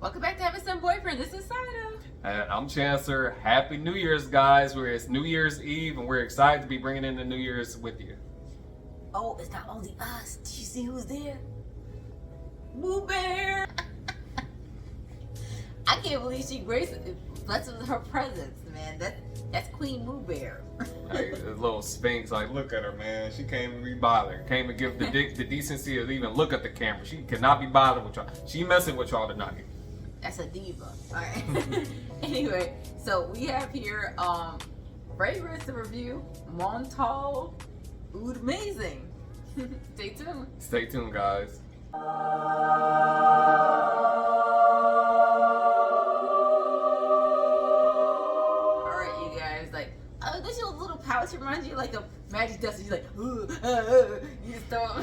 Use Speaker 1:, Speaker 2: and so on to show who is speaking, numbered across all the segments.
Speaker 1: Welcome back to Having Some Boyfriend. This is Sada.
Speaker 2: And I'm Chancellor. Happy New Year's, guys. It's New Year's Eve, and we're excited to be bringing in the New Year's with you.
Speaker 1: Oh, it's not only us. Did you see who's there? Boo Bear. I can't believe she graced with her presence, man. That's Queen Boo Bear.
Speaker 2: Like, the little Sphinx, like, look at her, man. She can't even be bothered. Can't even give the decency to even look at the camera. She cannot be bothered with y'all. She messing with y'all tonight.
Speaker 1: That's a diva. All right. Anyway, so we have here fragrance to review. Montale Oudmazing. Stay tuned.
Speaker 2: Stay tuned, guys.
Speaker 1: This your little pouch reminds you like a magic dust. You're like, you just throw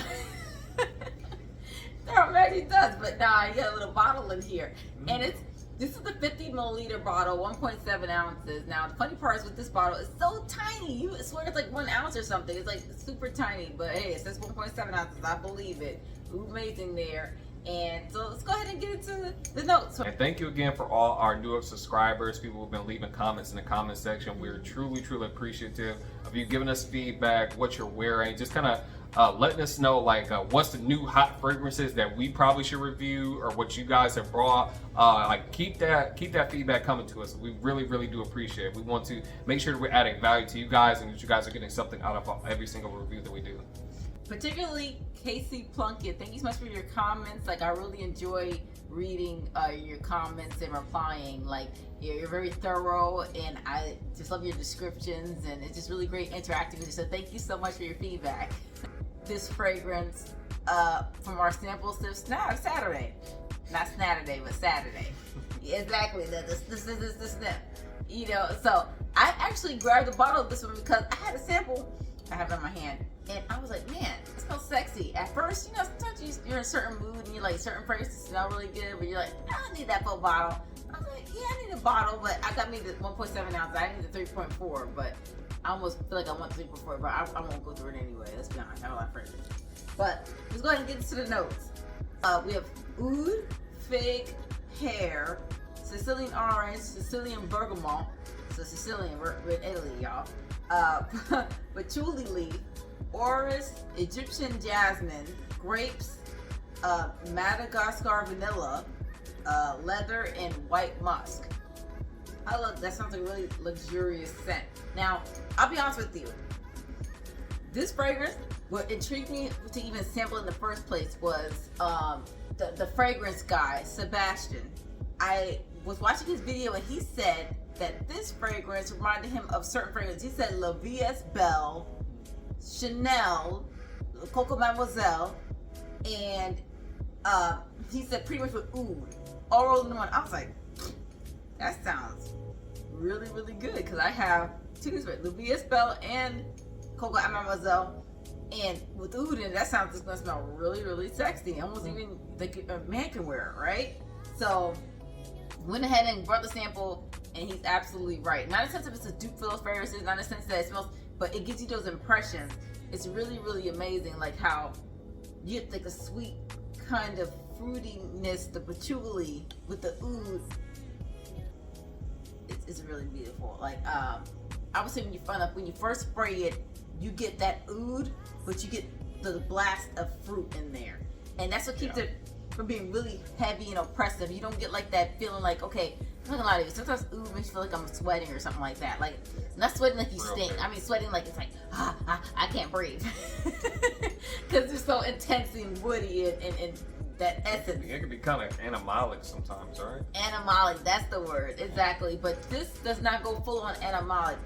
Speaker 1: magic dust, but nah, you got a little bottle in here, and this is the 50 milliliter bottle, 1.7 ounces. Now the funny part is with this bottle, it's so tiny. You swear it's like 1 ounce or something. It's like super tiny, but hey, it says 1.7 ounces. I believe it. Amazing there. And so let's go ahead and get into the notes.
Speaker 2: And thank you again for all our newer subscribers, people who've been leaving comments in the comment section. We're truly appreciative of you giving us feedback, what you're wearing, just kind of letting us know like what's the new hot fragrances that we probably should review, or what you guys have brought. Like keep that feedback coming to us. We really do appreciate it. We want to make sure that we're adding value to you guys, and that you guys are getting something out of every single review that we do.
Speaker 1: Particularly Casey Plunkett, thank you so much for your comments. Like, I really enjoy reading your comments and replying. Like, you're very thorough, and I just love your descriptions, and it's just really great interacting with you. So thank you so much for your feedback. This fragrance from our Sample Sniff Saturday, not Saturday, but Saturday. Exactly. This is the sniff. You know, so I actually grabbed the bottle of this one because I had a sample. I have it in my hand, and I was like, man, it smells sexy. At first, you know, sometimes you're in a certain mood and you're like, certain fragrances smell really good, but you're like, I don't need that full bottle. I was like, yeah, I need a bottle, but I got me the 1.7 ounce. I need the 3.4, but I almost feel like I want 3.4, but I won't go through it anyway. Let's be honest, I have a lot of fragrances. But let's go ahead and get into the notes. We have oud, fig, hair, Sicilian orange, Sicilian bergamot. So Sicilian, we're in Italy, y'all. Patchouli leaf, orris, Egyptian jasmine, grapes, Madagascar vanilla, leather, and white musk. I love that. Sounds like a really luxurious scent. Now, I'll be honest with you. This fragrance, what intrigued me to even sample in the first place was the fragrance guy, Sebastian. I was watching his video and he said that this fragrance reminded him of certain fragrances. He said La V.S. Belle, Chanel, Coco Mademoiselle, and he said pretty much with oud, all rolled into one. I was like, that sounds really good, because I have two of these, La V.S. Belle and Coco Mademoiselle, and with oud in it, that sounds just gonna smell really sexy, almost even like a man can wear it, right? So went ahead and brought the sample, and he's absolutely right. Not in the sense of it's a dupe for those fragrances, not in the sense that it smells, but it gives you those impressions. It's really amazing, like how you get like a sweet kind of fruitiness, the patchouli with the oud. It's really beautiful. Like I would say when you first spray it, you get that oud, but you get the blast of fruit in there, and that's what keeps it from being really heavy and oppressive. You don't get like that feeling like, okay, I'm not gonna lie to you, sometimes oud makes you feel like I'm sweating or something like that. Like, not sweating like you stink. I mean sweating like it's like, I can't breathe. Because it's so intense and woody and that essence.
Speaker 2: It can be kind of animalic sometimes, right?
Speaker 1: Animalic, that's the word, exactly. But this does not go full on animalic.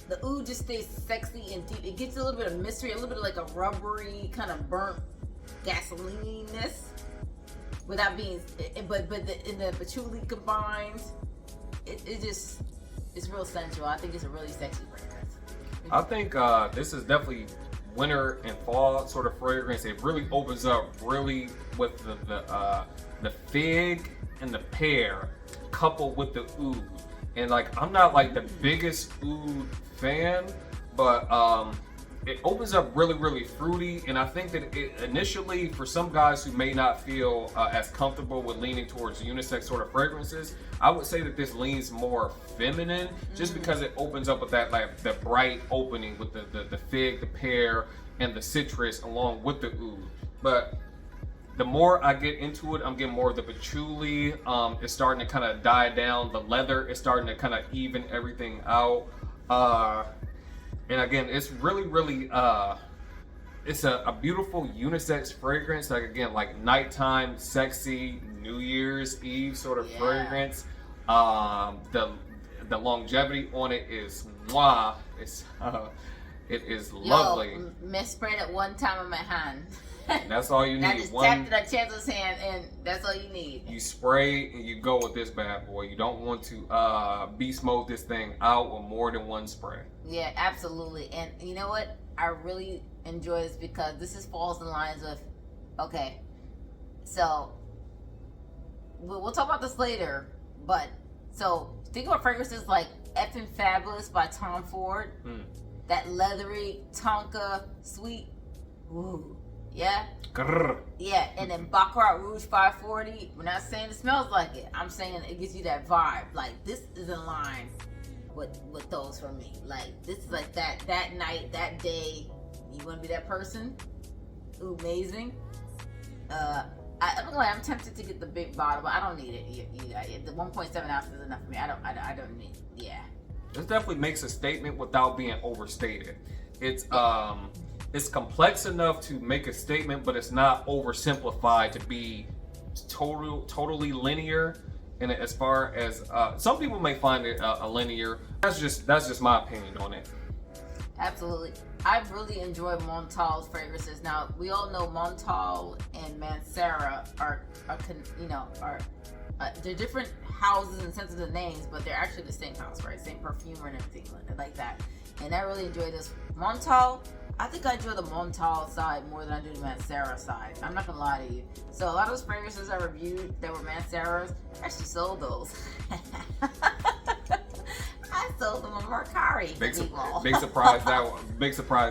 Speaker 1: The oud just stays sexy and deep. It gives a little bit of mystery, a little bit of like a rubbery, kind of burnt gasoline-ness. Without being, but in the patchouli combines, it's real sensual. I think it's a really sexy fragrance.
Speaker 2: I think this is definitely winter and fall sort of fragrance. It really opens up really with the fig and the pear coupled with the oud. And like, I'm not like the biggest oud fan, but it opens up really, really fruity, and I think that it initially, for some guys who may not feel as comfortable with leaning towards unisex sort of fragrances, I would say that this leans more feminine, just because it opens up with that like the bright opening with the fig, the pear, and the citrus along with the oud. But the more I get into it, I'm getting more of the patchouli. It's starting to kind of die down. The leather is starting to kind of even everything out. And again, it's really, really, it's a beautiful unisex fragrance. Like again, like nighttime, sexy, New Year's Eve sort of fragrance. The longevity on it is mwah. It is lovely.
Speaker 1: Missprayed it one time on my hand.
Speaker 2: That's all you need.
Speaker 1: I just tapped it on Chancellor's hand, and that's all you need.
Speaker 2: You spray and you go with this bad boy. You don't want to beast mode this thing out with more than one spray. Yeah,
Speaker 1: absolutely. And you know what? I really enjoy this because this falls in lines of, okay, so we'll talk about this later, but so think about fragrances like Effin' Fabulous by Tom Ford. That leathery Tonka sweet. Ooh. Yeah.
Speaker 2: Grrr.
Speaker 1: Yeah, and then Baccarat Rouge 540. We're not saying it smells like it. I'm saying it gives you that vibe. Like this is in line with those for me. Like this is like that night, that day. You want to be that person? Oudmazing. I'm tempted to get the big bottle, but I don't need it. The 1.7 ounces is enough for me. I don't need. Yeah.
Speaker 2: This definitely makes a statement without being overstated. It's complex enough to make a statement, but it's not oversimplified to be totally linear. And as far as some people may find it a linear, that's just my opinion on it.
Speaker 1: Absolutely, I've really enjoyed Montale's fragrances. Now we all know Montale and Mancera are they're different houses in the sense of the names, but they're actually the same house, right? Same perfumer and everything like that. And I really enjoy this Montale. I think I enjoy the Montale side more than I do the Mancera side. I'm not gonna lie to you. So a lot of those fragrances I reviewed that were Manceras, I actually sold those. I sold them on Mercari.
Speaker 2: Big surprise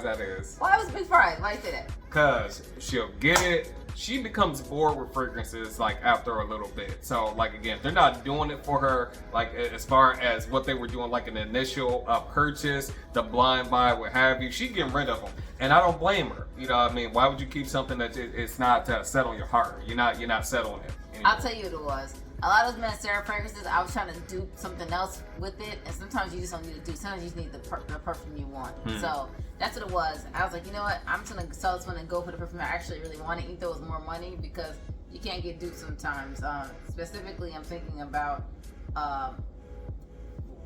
Speaker 2: that is.
Speaker 1: Why was a big surprise? Why did it?
Speaker 2: Cause she'll get it. She becomes bored with fragrances like after a little bit. So like again, they're not doing it for her like as far as what they were doing like an initial purchase, the blind buy, what have you. She's getting rid of them, and I don't blame her. You know what I mean? Why would you keep something that it's not set on your heart? You're not settling it anymore.
Speaker 1: I'll tell you what it was. A lot of those Mancera fragrances, I was trying to do something else with it, and sometimes you just don't need to do. Sometimes you just need the perfume you want. So that's what it was. I was like, you know what? I'm just gonna sell this one and go for the perfume I actually really wanted, even though it was more money, because you can't get duped sometimes. Specifically, I'm thinking about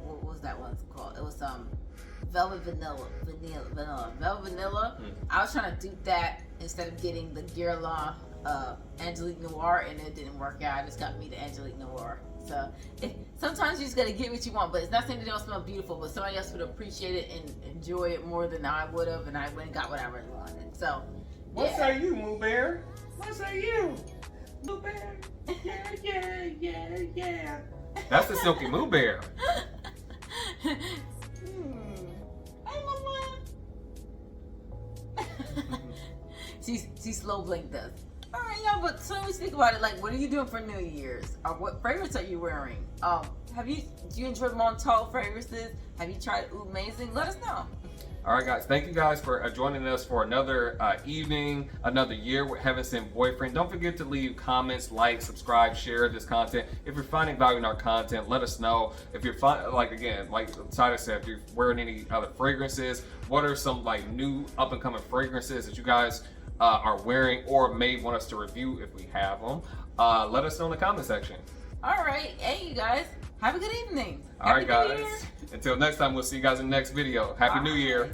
Speaker 1: what was that one called? It was Velvet Vanilla. Velvet Vanilla. I was trying to dupe that instead of getting the Guerlain Angelique Noir, and it didn't work out. I just got me the Angelique Noir. So sometimes you just gotta get what you want, but it's not saying they don't smell beautiful, but somebody else would appreciate it and enjoy it more than I would have, and I went and got what I really wanted. So
Speaker 2: what say you, Moo Bear? What say you, Moo Bear? Yeah. That's the Silky Moo Bear.
Speaker 1: Hey, Mama. She slow blinked us. All right, y'all, but so we speak about it. Like, what are you doing for New Year's? What fragrance are you wearing? Do you enjoy Montale fragrances? Have you tried Oudmazing? Let us know.
Speaker 2: All right, guys. Thank you guys for joining us for another evening, another year with Heaven Sent Boyfriend. Don't forget to leave comments, like, subscribe, share this content. If you're finding value in our content, let us know. If you're like Sada said, if you're wearing any other fragrances, what are some like new up and coming fragrances that you guys are wearing or may want us to review if we have them? Let us know in the comment section.
Speaker 1: All right. Hey, you guys. Have a good evening.
Speaker 2: All right, guys. Until next time, we'll see you guys in the next video. Happy New Year.